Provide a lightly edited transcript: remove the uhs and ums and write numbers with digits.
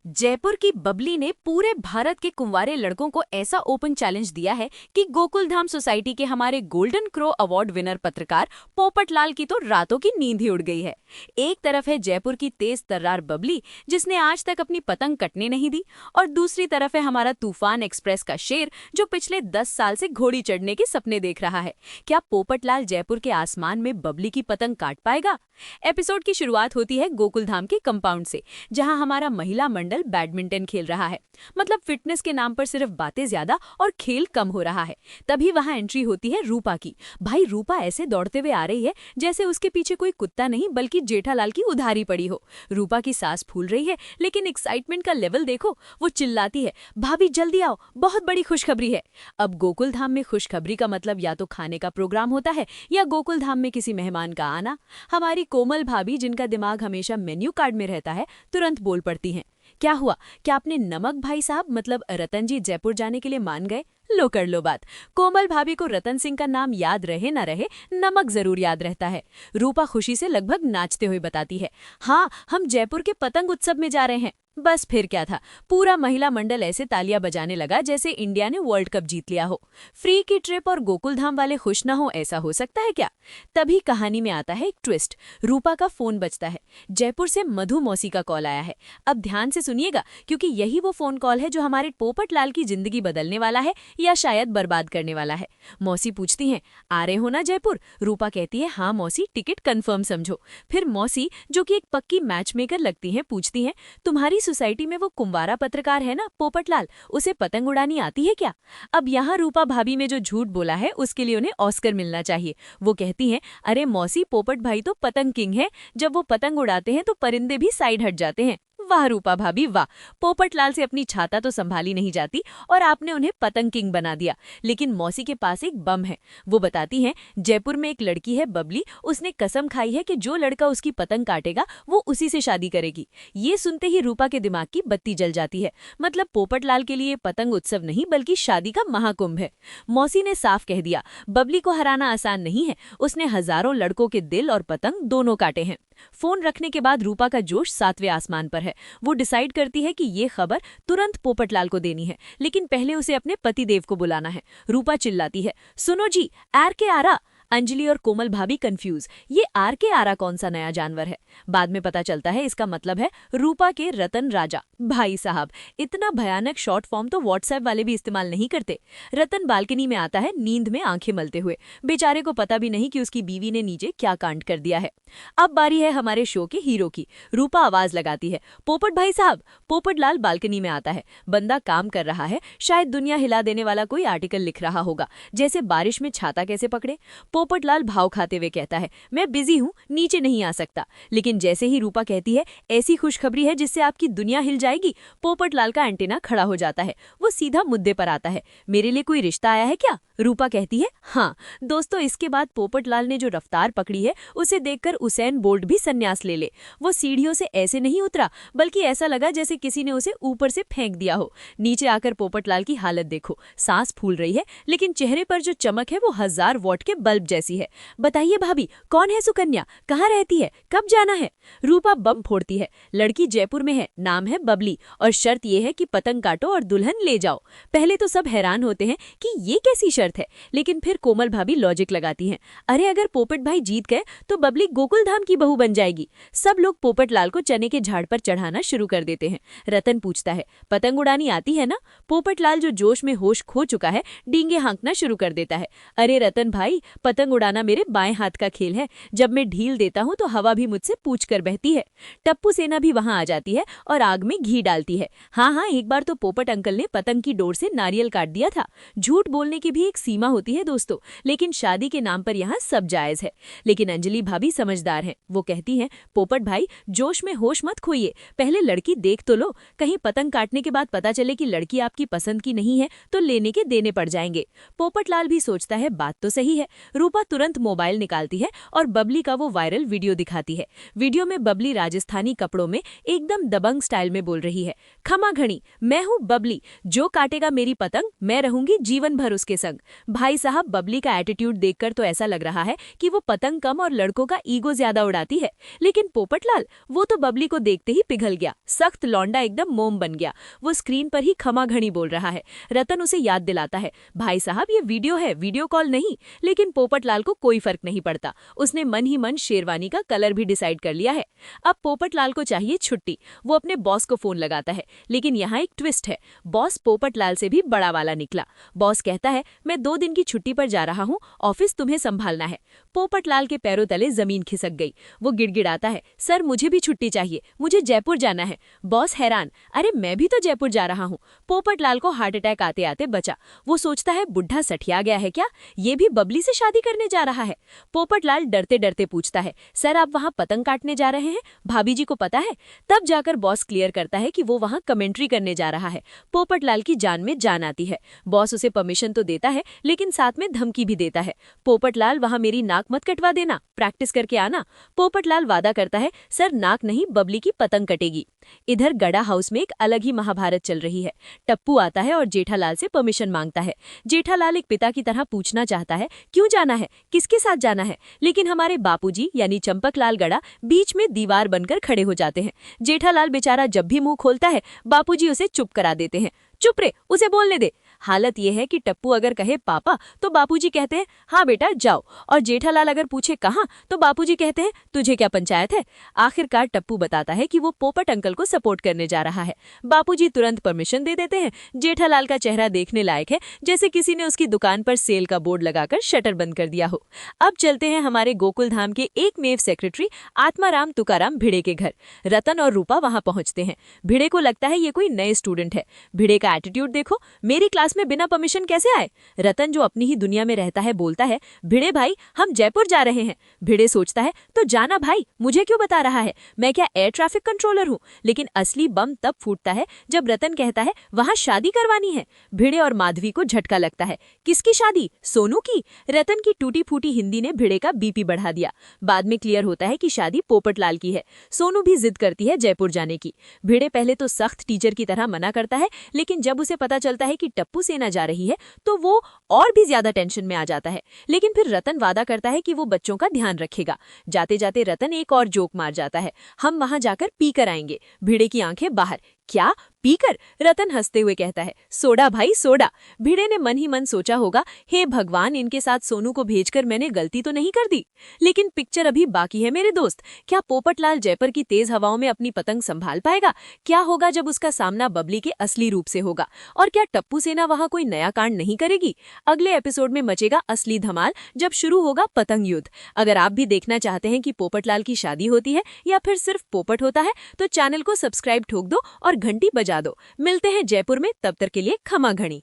जयपुर की बबली ने पूरे भारत के कुंवारे लड़कों को ऐसा ओपन चैलेंज दिया है कि गोकुलधाम सोसाइटी के हमारे गोल्डन क्रो अवार्ड विनर पत्रकार पोपट लाल की तो रातों की नींद ही उड़ गई है। एक तरफ है जयपुर की तेज तर्रार बबली, जिसने आज तक अपनी पतंग कटने नहीं दी, और दूसरी तरफ है हमारा तूफान एक्सप्रेस का शेर, जो पिछले 10 साल से घोड़ी चढ़ने के सपने देख रहा है। क्या पोपट लाल जयपुर के आसमान में बबली की पतंग काट पाएगा? एपिसोड की शुरुआत होती है गोकुलधाम के कंपाउंड से, जहां हमारा महिला मंडल बैडमिंटन खेल रहा है। मतलब फिटनेस के नाम पर सिर्फ बातें ज्यादा और खेल कम हो रहा है। तभी वहां एंट्री होती है रूपा की। भाई रूपा ऐसे दौड़ते हुए आ रही है जैसे उसके पीछे कोई कुत्ता नहीं बल्कि जेठालाल की उधारी पड़ी हो। रूपा की सांस फूल रही है, लेकिन एक्साइटमेंट का लेवल देखो। वो चिल्लाती है, भाभी जल्दी आओ, बहुत बड़ी खुशखबरी है। अब गोकुलधाम में खुशखबरी का मतलब या तो खाने का प्रोग्राम होता है या गोकुलधाम में किसी मेहमान का आना। हमारी कोमल भाभी, जिनका दिमाग हमेशा मेन्यू कार्ड में रहता है, तुरंत बोल पड़ती हैं, क्या हुआ? क्या आपने नमक भाई साहब मतलब रतन जी जयपुर जाने के लिए मान गए? लो कर लो बात। कोमल भाभी को रतन सिंह का नाम याद रहे न रहे, नमक जरूर याद रहता है। रूपा खुशी से लगभग नाचते हुए बताती है, हाँ हम जयपुर के पतंग उत्सव में जा रहे हैं। बस फिर क्या था, पूरा महिला मंडल ऐसे तालियां बजाने लगा जैसे इंडिया ने वर्ल्ड कप जीत लिया हो। फ्री की ट्रिप और गोकुलधाम वाले खुश न हो, ऐसा हो सकता है क्या? तभी कहानी में आता है एक ट्विस्ट। रूपा का फोन बजता है। जयपुर से मधु मौसी का कॉल आया है। अब ध्यान से सुनिएगा, क्योंकि यही वो फोन कॉल है जो हमारे पोपट लाल की जिंदगी बदलने वाला है या शायद बर्बाद करने वाला है। मौसी पूछती हैं, आ रहे हो ना जयपुर? रूपा कहती है, हाँ मौसी, टिकट कंफर्म समझो। फिर मौसी, जो कि एक पक्की मैच मेकर लगती हैं, पूछती हैं, तुम्हारी सोसाइटी में वो कुंवारा पत्रकार है ना पोपट लाल, उसे पतंग उड़ानी आती है क्या? अब यहाँ रूपा भाभी में जो झूठ बोला है उसके लिए उन्हें ऑस्कर मिलना चाहिए। वो कहती हैं, अरे मौसी, पोपट भाई तो पतंग किंग है, जब वो पतंग उड़ाते हैं तो परिंदे भी साइड हट जाते हैं। वाह रूपा भाभी वाह, पोपट लाल से अपनी छाता तो संभाली नहीं जाती और आपने उन्हें पतंग किंग बना दिया। लेकिन मौसी के पास एक बम है। वो बताती हैं, जयपुर में एक लड़की है बबली, उसने कसम खाई है कि जो लड़का उसकी पतंग काटेगा वो उसी से शादी करेगी। ये सुनते ही रूपा के दिमाग की बत्ती जल जाती है। मतलब पोपट लाल के लिए पतंग उत्सव नहीं बल्कि शादी का महाकुंभ है। मौसी ने साफ कह दिया, बबली को हराना आसान नहीं है, उसने हजारों लड़कों के दिल और पतंग दोनों काटे हैं। फोन रखने के बाद रूपा का जोश 7वें आसमान पर है। वो डिसाइड करती है कि ये खबर तुरंत पोपटलाल को देनी है, लेकिन पहले उसे अपने पतिदेव को बुलाना है। रूपा चिल्लाती है, सुनो जी, आर के आरा। अंजलि और कोमल भाभी कंफ्यूज, ये आर के आरा कौन सा नया जानवर है? बाद में पता चलता है इसका मतलब है रूपा के रतन राजा। भाई साहब, इतना भयानक शॉर्ट फॉर्म तो व्हाट्सएप वाले भी इस्तेमाल नहीं करते। रतन बालकनी में आता है, नींद में आंखें मलते हुए। बेचारे को पता भी नहीं कि उसकी बीवी ने नीचे क्या कांड कर दिया है। अब बारी है हमारे शो के हीरो की। रूपा आवाज लगाती है, पोपट भाई साहब। पोपट लाल बालकनी में आता है। बंदा काम कर रहा है, शायद दुनिया हिला देने वाला कोई आर्टिकल लिख रहा होगा, जैसे बारिश में छाता कैसे पकड़े। पोपटलाल भाव खाते हुए कहता है, मैं बिजी हूँ, नीचे नहीं आ सकता। लेकिन जैसे ही रूपा कहती है, ऐसी खुशखबरी है जिससे आपकी दुनिया हिल जाएगी, पोपटलाल का एंटीना खड़ा हो जाता है। वो सीधा मुद्दे पर आता है, मेरे लिए कोई रिश्ता आया है क्या? रूपा कहती है, हाँ। दोस्तों, इसके बाद पोपटलाल ने जो रफ्तार पकड़ी है उसे देखकर उसेन बोल्ट भी संन्यास ले ले। वो सीढ़ियों से ऐसे नहीं उतरा, बल्कि ऐसा लगा जैसे किसी ने उसे ऊपर से फेंक दिया हो। नीचे आकर पोपटलाल की हालत देखो, सांस फूल रही है, लेकिन चेहरे पर जो चमक है वो 1000 वॉट के बल्ब जैसी है। बताइए भाभी, कौन है सुकन्या, कहाँ रहती है, कब जाना है? रूपा बम फोड़ती है, लड़की जयपुर में है, नाम है बबली, और शर्त यह है कि पतंग काटो और दुल्हन ले जाओ। पहले तो सब हैरान होते हैं कि ये कैसी शर्त है, लेकिन फिर कोमल भाभी लॉजिक लगाती हैं, अरे अगर पोपट भाई जीत गए तो बबली गोकुलधाम की बहू बन जाएगी। सब लोग पोपट लाल को चने के झाड़ पर चढ़ाना शुरू कर देते हैं। रतन पूछता है, पतंग उड़ानी आती है ना? पोपट लाल, जो जोश में होश खो चुका है, डींगे हाँकना शुरू कर देता है, अरे रतन भाई, पतंग उड़ाना मेरे बाएं हाथ का खेल है, जब मैं ढील देता हूँ तो हवा भी मुझसे पूछ कर बहती है। टप्पू सेना भी वहां आ जाती है और आग में घी डालती है। हाँ हाँ, एक बार तो पोपट अंकल ने पतंग की डोर से नारियल काट दिया था। झूठ बोलने की भी एक सीमा होती है दोस्तों, लेकिन शादी के नाम पर यहाँ सब जायज है। लेकिन अंजलि भाभी समझदार है, वो कहती है, पोपट भाई जोश में होश मत खोइए, पहले लड़की देख तो लो, कहीं पतंग काटने के बाद पता चले कि लड़की आपकी पसंद की नहीं है तो लेने के देने पड़ जाएंगे। पोपटलाल भी सोचता है, बात तो सही है। रूपा तुरंत मोबाइल निकालती है और बबली का वो वायरल वीडियो दिखाती है। वीडियो में बबली राजस्थानी कपड़ों में एकदम दबंग स्टाइल में बोल रही है, खमा घड़ी, मैं हूँ बबली, जो काटेगा मेरी पतंग मैं रहूंगी जीवन भर उसके संग। भाई साहब, बबली का एटीट्यूड देखकर तो ऐसा लग रहा है कि वो पतंग कम और लड़कों का ईगो ज्यादा उड़ाती है। लेकिन पोपटलाल, वो तो बबली को देखते ही पिघल गया। सख्त लौंडा एकदम मोम बन गया। वो स्क्रीन पर ही खमा घड़ी बोल रहा है। रतन उसे याद दिलाता है, भाई साहब ये वीडियो है, वीडियो कॉल नहीं। लेकिन पोपटलाल को कोई फर्क नहीं पड़ता। उसने मन ही मन शेरवानी का कलर भी डिसाइड कर लिया है। अब पोपटलाल को चाहिए छुट्टी। वो अपने बॉस को फोन लगाता है। लेकिन यहाँ एक ट्विस्ट है। बॉस पोपटलाल से भी बड़ा वाला निकला। बॉस कहता है, मैं 2 दिन की छुट्टी पर जा रहा हूँ, ऑफिस तुम्हें संभालना है। पोपटलाल के पैरों तले जमीन खिसक गई। वो गिड़गिड़ाता है, सर मुझे भी छुट्टी चाहिए, मुझे जयपुर जाना है। बॉस हैरान, अरे मैं भी तो जयपुर जा रहा हूँ। पोपटलाल को हार्ट अटैक आते आते बचा। वो सोचता है, बुढ़ा सठिया गया है क्या, ये भी बबली से शादी करने जा रहा है। पोपटलाल डरते डरते पूछता है, सर आप वहाँ पतंग काटने जा रहे हैं, भाभी जी को पता है? तब जाकर बॉस क्लियर करता है कि वो वहाँ कमेंट्री करने जा रहा है। पोपटलाल की जान में जान आती है। बॉस उसे परमिशन तो देता है, लेकिन साथ में धमकी भी देता है। पोपटलाल, वहाँ मेरी नाक मत कटवा देना, प्रैक्टिस करके आना। पोपटलाल वादा करता है, सर नाक नहीं, बबली की पतंग कटेगी। इधर गड़ा हाउस में एक अलग ही महाभारत चल रही है। टप्पू आता है और जेठालाल से परमिशन मांगता है। जेठालाल एक पिता की तरह पूछना चाहता है, क्यों जाना है, किसके साथ जाना है? लेकिन हमारे बापूजी यानी चंपकलाल गड़ा बीच में दीवार बनकर खड़े हो जाते हैं। जेठालाल बेचारा जब भी मुंह खोलता है, बापूजी उसे चुप करा देते हैं। चुप रे, उसे बोलने दे। हालत यह है कि टप्पू अगर कहे पापा तो बापूजी कहते हैं, हाँ बेटा जाओ। और जेठालाल अगर पूछे कहाँ तो बापूजी कहते हैं, तुझे क्या पंचायत है। आखिरकार टप्पू बताता है कि वो पोपट अंकल को सपोर्ट करने जा रहा है। बापूजी तुरंत परमिशन दे देते हैं। जेठालाल का चेहरा देखने लायक है, जैसे किसी ने उसकी दुकान पर सेल का बोर्ड लगाकर शटर बंद कर दिया हो। अब चलते हैं हमारे गोकुल धाम के एकमेव सेक्रेटरी आत्माराम तुकाराम भिड़े के घर। रतन और रूपा वहां पहुंचते हैं। भिड़े को लगता है ये कोई नए स्टूडेंट है। भिड़े का एटीट्यूड देखो, मेरी क्लास में बिना परमिशन कैसे आए? रतन जो अपनी ही दुनिया में रहता है बोलता है, भिड़े भाई हम जयपुर जा रहे हैं। भिड़े सोचता है, तो जाना भाई, मुझे क्यों बता रहा है, मैं क्या एयर ट्रैफिक कंट्रोलर हूँ? लेकिन असली बम तब फूटता है जब रतन कहता है वहां शादी करवानी है। भिड़े और माधवी को झटका लगता है। किसकी शादी? सोनू की। रतन की टूटी फूटी हिंदी ने भिड़े का बीपी बढ़ा दिया। बाद में क्लियर होता है कि शादी पोपटलाल की है। सोनू भी जिद करती है जयपुर जाने की। भिड़े पहले तो सख्त टीचर की तरह मना करता है, लेकिन जब उसे पता चलता है कि टप्पू सेना जा रही है तो वो और भी ज्यादा टेंशन में आ जाता है। लेकिन फिर रतन वादा करता है कि वो बच्चों का ध्यान रखेगा। जाते जाते रतन एक और जोक मार जाता है, हम वहां जाकर पी कर आएंगे। भिड़े की आंखें बाहर, क्या पीकर? रतन हंसते हुए कहता है, सोडा भाई सोडा। भिड़े ने मन ही मन सोचा होगा, हे भगवान, इनके साथ सोनू को भेजकर मैंने गलती तो नहीं कर दी। लेकिन पिक्चर अभी बाकी है मेरे दोस्त। क्या पोपटलाल जयपुर की तेज हवाओं में अपनी पतंग संभाल पाएगा? क्या होगा जब उसका सामना बबली के असली रूप से होगा? और क्या टप्पू सेना वहां कोई नया कांड नहीं करेगी? अगले एपिसोड में मचेगा असली धमाल जब शुरू होगा पतंग युद्ध। अगर आप भी देखना चाहते हैं कि पोपटलाल की शादी होती है या फिर सिर्फ पोपट होता है तो चैनल को सब्सक्राइब ठोक दो और घंटी बजा दो। मिलते हैं जयपुर में, तब तक के लिए खमा घड़ी।